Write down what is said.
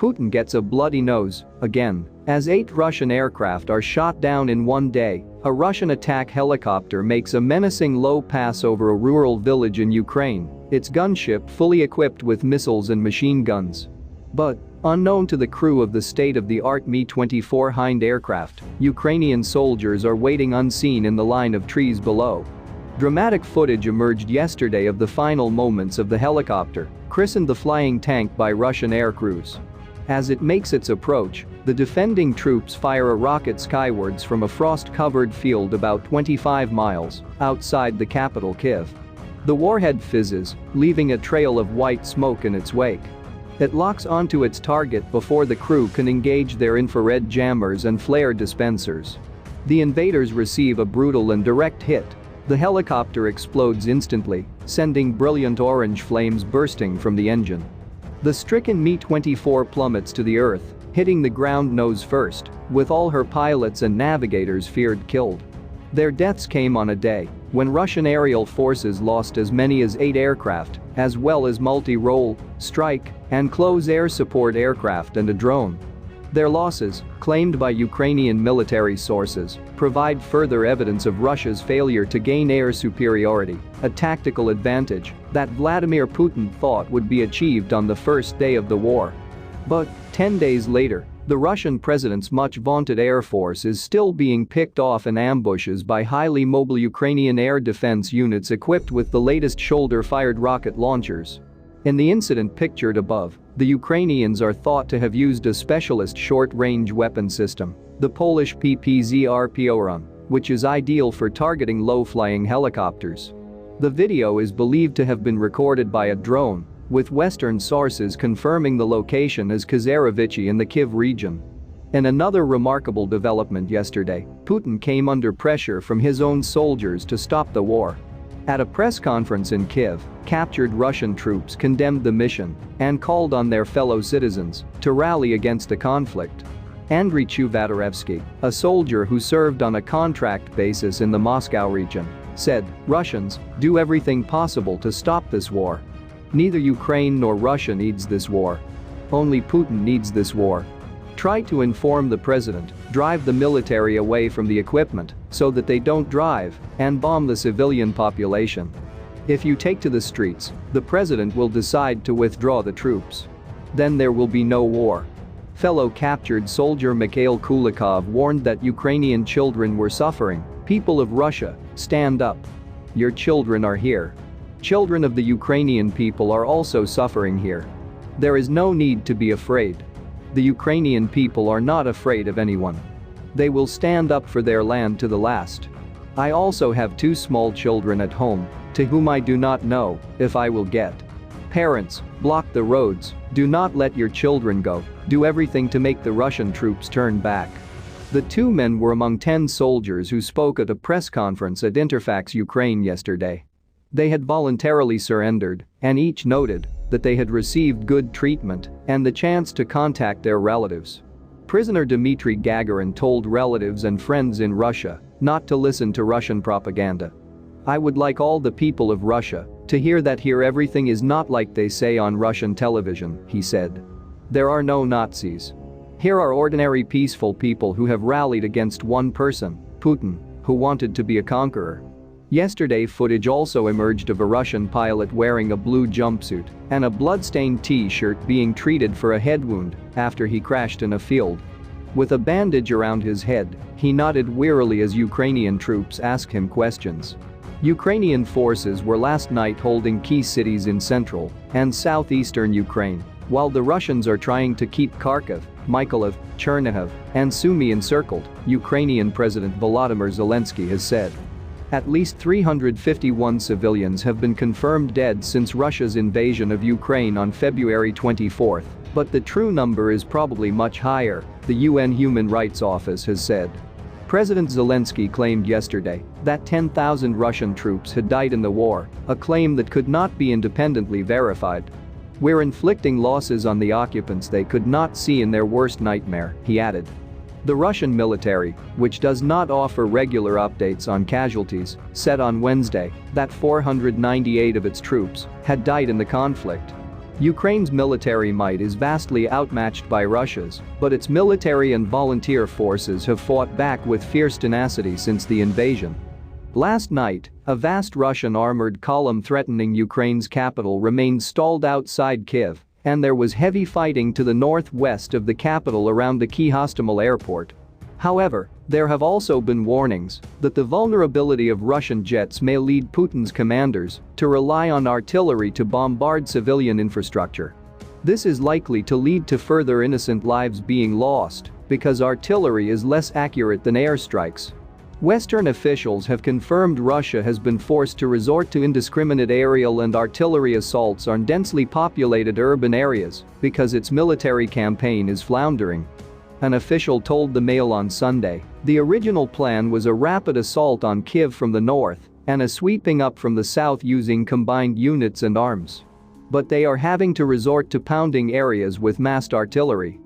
Putin gets a bloody nose, again, as 8 Russian aircraft are shot down in one day. A Russian attack helicopter makes a menacing low pass over a rural village in Ukraine, its gunship fully equipped with missiles and machine guns. But, unknown to the crew of the state-of-the-art Mi-24 Hind aircraft, Ukrainian soldiers are waiting unseen in the line of trees below. Dramatic footage emerged yesterday of the final moments of the helicopter, christened the flying tank by Russian air crews. As it makes its approach, the defending troops fire a rocket skywards from a frost-covered field about 25 miles outside the capital Kyiv. The warhead fizzes, leaving a trail of white smoke in its wake. It locks onto its target before the crew can engage their infrared jammers and flare dispensers. The invaders receive a brutal and direct hit. The helicopter explodes instantly, sending brilliant orange flames bursting from the engine. The stricken Mi-24 plummets to the earth, hitting the ground nose first, with all her pilots and navigators feared killed. Their deaths came on a day when Russian aerial forces lost as many as 8 aircraft, as well as multi-role, strike, and close air support aircraft and a drone. Their losses, claimed by Ukrainian military sources, provide further evidence of Russia's failure to gain air superiority, a tactical advantage that Vladimir Putin thought would be achieved on the first day of the war. But 10 days later, the Russian president's much-vaunted air force is still being picked off in ambushes by highly mobile Ukrainian air defense units equipped with the latest shoulder-fired rocket launchers. In the incident pictured above, the Ukrainians are thought to have used a specialist short-range weapon system, the Polish PPZ-RPORUN, which is ideal for targeting low-flying helicopters. The video is believed to have been recorded by a drone, with Western sources confirming the location as Kazarovichi in the Kyiv region. In another remarkable development yesterday, Putin came under pressure from his own soldiers to stop the war. At a press conference in Kyiv, captured Russian troops condemned the mission and called on their fellow citizens to rally against the conflict. Andriy Chuvatarevsky, a soldier who served on a contract basis in the Moscow region, said, "Russians, do everything possible to stop this war. Neither Ukraine nor Russia needs this war. Only Putin needs this war. Try to inform the president, drive the military away from the equipment so that they don't drive and bomb the civilian population. If you take to the streets, the president will decide to withdraw the troops. Then there will be no war." Fellow captured soldier Mikhail Kulikov warned that Ukrainian children were suffering. "People of Russia, stand up. Your children are here. Children of the Ukrainian people are also suffering here. There is no need to be afraid. The Ukrainian people are not afraid of anyone. They will stand up for their land to the last. I also have 2 small children at home, to whom I do not know if I will get. Parents, block the roads, do not let your children go, do everything to make the Russian troops turn back." The 2 men were among 10 soldiers who spoke at a press conference at Interfax Ukraine yesterday. They had voluntarily surrendered, and each noted that they had received good treatment and the chance to contact their relatives. Prisoner Dmitry Gagarin told relatives and friends in Russia not to listen to Russian propaganda. "I would like all the people of Russia to hear that here everything is not like they say on Russian television," he said. "There are no Nazis. Here are ordinary peaceful people who have rallied against one person, Putin, who wanted to be a conqueror." Yesterday, footage also emerged of a Russian pilot wearing a blue jumpsuit and a blood-stained T-shirt being treated for a head wound after he crashed in a field. With a bandage around his head, he nodded wearily as Ukrainian troops asked him questions. Ukrainian forces were last night holding key cities in central and southeastern Ukraine, while the Russians are trying to keep Kharkiv, Mykolaiv, Chernihiv, and Sumy encircled, Ukrainian President Volodymyr Zelensky has said. At least 351 civilians have been confirmed dead since Russia's invasion of Ukraine on February 24, but the true number is probably much higher, the UN Human Rights Office has said. President Zelensky claimed yesterday that 10,000 Russian troops had died in the war, a claim that could not be independently verified. "We're inflicting losses on the occupants they could not see in their worst nightmare," he added. The Russian military, which does not offer regular updates on casualties, said on Wednesday that 498 of its troops had died in the conflict. Ukraine's military might is vastly outmatched by Russia's, but its military and volunteer forces have fought back with fierce tenacity since the invasion. Last night, a vast Russian armored column threatening Ukraine's capital remained stalled outside Kyiv, and there was heavy fighting to the northwest of the capital around the Kyiv airport. However, there have also been warnings that the vulnerability of Russian jets may lead Putin's commanders to rely on artillery to bombard civilian infrastructure. This is likely to lead to further innocent lives being lost because artillery is less accurate than airstrikes. Western officials have confirmed Russia has been forced to resort to indiscriminate aerial and artillery assaults on densely populated urban areas because its military campaign is floundering. An official told the Mail on Sunday, the original plan was a rapid assault on Kyiv from the north and a sweeping up from the south using combined units and arms. But they are having to resort to pounding areas with massed artillery.